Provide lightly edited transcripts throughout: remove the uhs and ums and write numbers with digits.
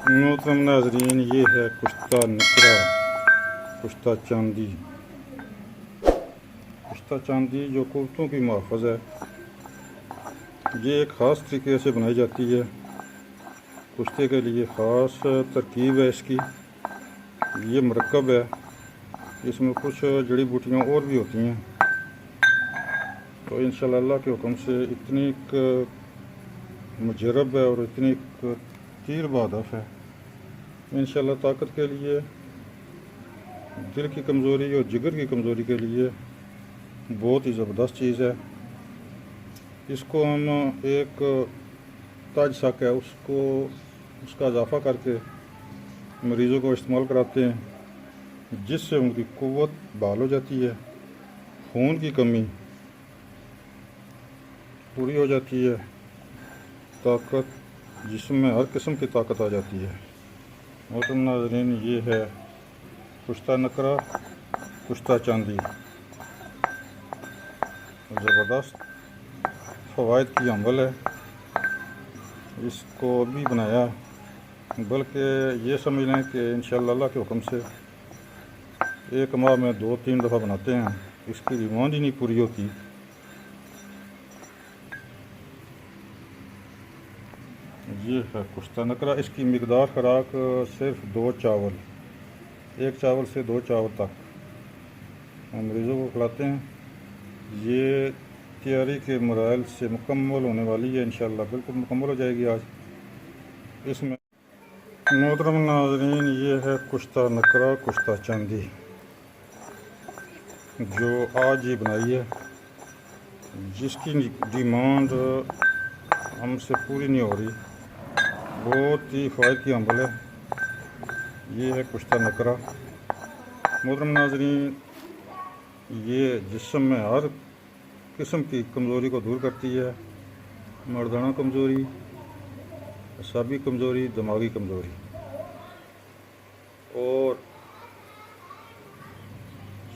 محترم ناظرین، یہ ہے کشتہ نکرہ، کشتہ چاندی۔ کشتہ چاندی جو قوتوں کی محافظ ہے، یہ ایک خاص طریقے سے بنائی جاتی ہے۔ کشتے کے لیے خاص ترکیب ہے اس کی، یہ مرکب ہے، اس میں کچھ جڑی بوٹیاں اور بھی ہوتی ہیں۔ تو انشاءاللہ اللہ کے حکم سے اتنی ایک مجرب ہے اور اتنی ایک تیر بہدف ہے، انشاءاللہ طاقت کے لیے، دل کی کمزوری اور جگر کی کمزوری کے لیے بہت ہی زبردست چیز ہے۔ اس کو ہم ایک تاج ساک ہے، اس کا اضافہ کر کے مریضوں کو استعمال کراتے ہیں، جس سے ان کی قوت بحال ہو جاتی ہے، خون کی کمی پوری ہو جاتی ہے، طاقت جسم میں ہر قسم کی طاقت آ جاتی ہے۔ محترم ناظرین، یہ ہے کشتہ نکرہ، کشتہ چاندی، زبردست فوائد کی حامل ہے۔ اس کو ابھی بنایا، بلکہ یہ سمجھ لیں کہ انشاءاللہ اللہ کے حکم سے ایک ماہ میں 2-3 دفعہ بناتے ہیں، اس کی ڈیمانڈ ہی نہیں پوری ہوتی۔ یہ ہے کشتہ نکرہ، اس کی مقدار خوراک صرف 2 چاول، 1 چاول سے 2 چاول تک ہم مریضوں کو کھلاتے ہیں۔ یہ تیاری کے مراحل سے مکمل ہونے والی ہے، انشاءاللہ بالکل مکمل ہو جائے گی آج۔ اس میں محترم ناظرین، یہ ہے کشتہ نکرہ، کشتہ چاندی، جو آج ہی بنائی ہے، جس کی ڈیمانڈ ہم سے پوری نہیں ہو رہی، بہت ہی فوائد کی حامل ہے۔ یہ ہے کشتہ نکرہ۔ محترم ناظرین، یہ جسم میں ہر قسم کی کمزوری کو دور کرتی ہے، مردانہ کمزوری، اعصابی کمزوری، دماغی کمزوری، اور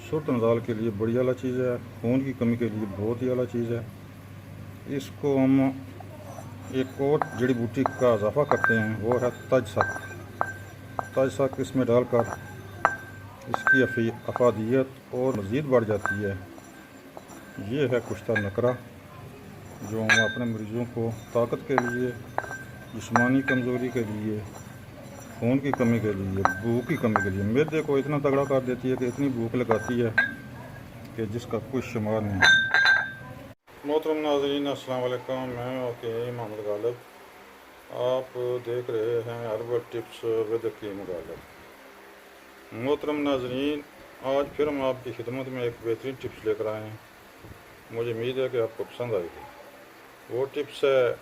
سرط نزال کے لیے بڑی اعلیٰ چیز ہے، خون کی کمی کے لیے بہت ہی اعلیٰ چیز ہے۔ اس کو ہم ایک اور جڑی بوٹی کا اضافہ کرتے ہیں، وہ ہے تاج ساک۔ تاج ساک اس میں ڈال کر اس کی افادیت اور مزید بڑھ جاتی ہے۔ یہ ہے کشتہ نکرہ، جو ہم اپنے مریضوں کو طاقت کے لیے، جسمانی کمزوری کے لیے، خون کی کمی کے لیے، بھوک کی کمی کے لیے، معدے کو اتنا تگڑا کر دیتی ہے کہ اتنی بھوک لگاتی ہے کہ جس کا کوئی شمار نہیں۔ محترم ناظرین، السلام علیکم، میں اوکے محمد غالب، آپ دیکھ رہے ہیں ہربل ٹپس ود حکیم غالب۔ محترم ناظرین، آج پھر ہم آپ کی خدمت میں ایک بہترین ٹپس لے کر آئے ہیں، مجھے امید ہے کہ آپ کو پسند آئے گی۔ وہ ٹپس ہے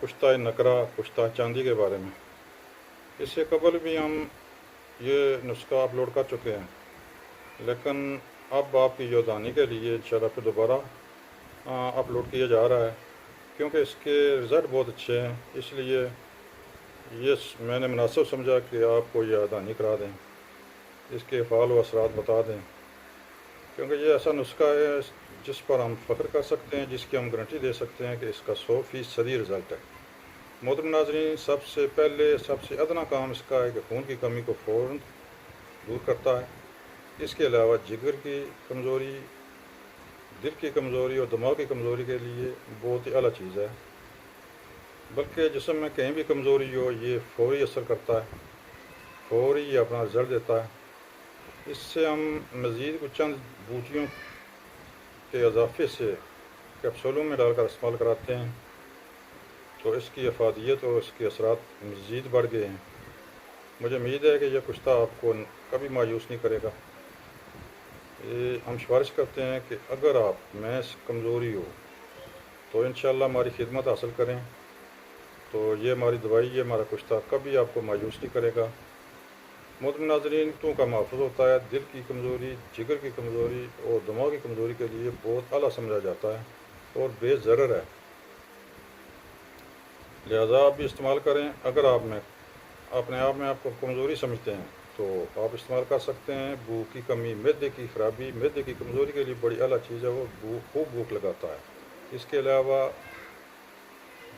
کشتہ نکرہ، کشتہ چاندی کے بارے میں۔ اس سے قبل بھی ہم یہ نسخہ اپلوڈ کر چکے ہیں، لیکن اب آپ کی یاددہانی کے لیے انشاءاللہ پھر دوبارہ اپلوڈ کیا جا رہا ہے، کیونکہ اس کے رزلٹ بہت اچھے ہیں، اس لیے یہ میں نے مناسب سمجھا کہ آپ کو یاددہانی کرا دیں، اس کے فعال و اثرات بتا دیں، کیونکہ یہ ایسا نسخہ ہے جس پر ہم فخر کر سکتے ہیں، جس کی ہم گارنٹی دے سکتے ہیں کہ اس کا 100% رزلٹ ہے۔ محترم ناظرین، سب سے پہلے سب سے ادنا کام اس کا ہے کہ خون کی کمی کو فوراً دور کرتا ہے۔ اس کے علاوہ جگر کی کمزوری، دل کی کمزوری اور دماغ کی کمزوری کے لیے بہت ہی اعلیٰ چیز ہے، بلکہ جسم میں کہیں بھی کمزوری ہو یہ فوری اثر کرتا ہے، فوری یہ اپنا رزلٹ دیتا ہے۔ اس سے ہم مزید کچھ چند بوٹیوں کے اضافے سے کیپسولوں میں ڈال کر استعمال کراتے ہیں، تو اس کی افادیت اور اس کے اثرات مزید بڑھ گئے ہیں۔ مجھے امید ہے کہ یہ کشتہ آپ کو کبھی مایوس نہیں کرے گا۔ ہم سفارش کرتے ہیں کہ اگر آپ میں کمزوری ہو تو انشاءاللہ ہماری خدمت حاصل کریں، تو یہ ہماری دوائی، یہ ہمارا کشتہ کبھی آپ کو مایوس نہیں کرے گا۔ محترم ناظرین، تو کا محفوظ ہوتا ہے، دل کی کمزوری، جگر کی کمزوری اور دماغ کی کمزوری کے لیے بہت اعلیٰ سمجھا جاتا ہے اور بے ضرر ہے، لہذا آپ بھی استعمال کریں۔ اگر آپ اپنے آپ میں آپ کو کمزوری سمجھتے ہیں تو آپ استعمال کر سکتے ہیں۔ بھوک کی کمی، معدے کی خرابی، معدے کی کمزوری کے لیے بڑی اعلیٰ چیز ہے، وہ خوب بھوک لگاتا ہے۔ اس کے علاوہ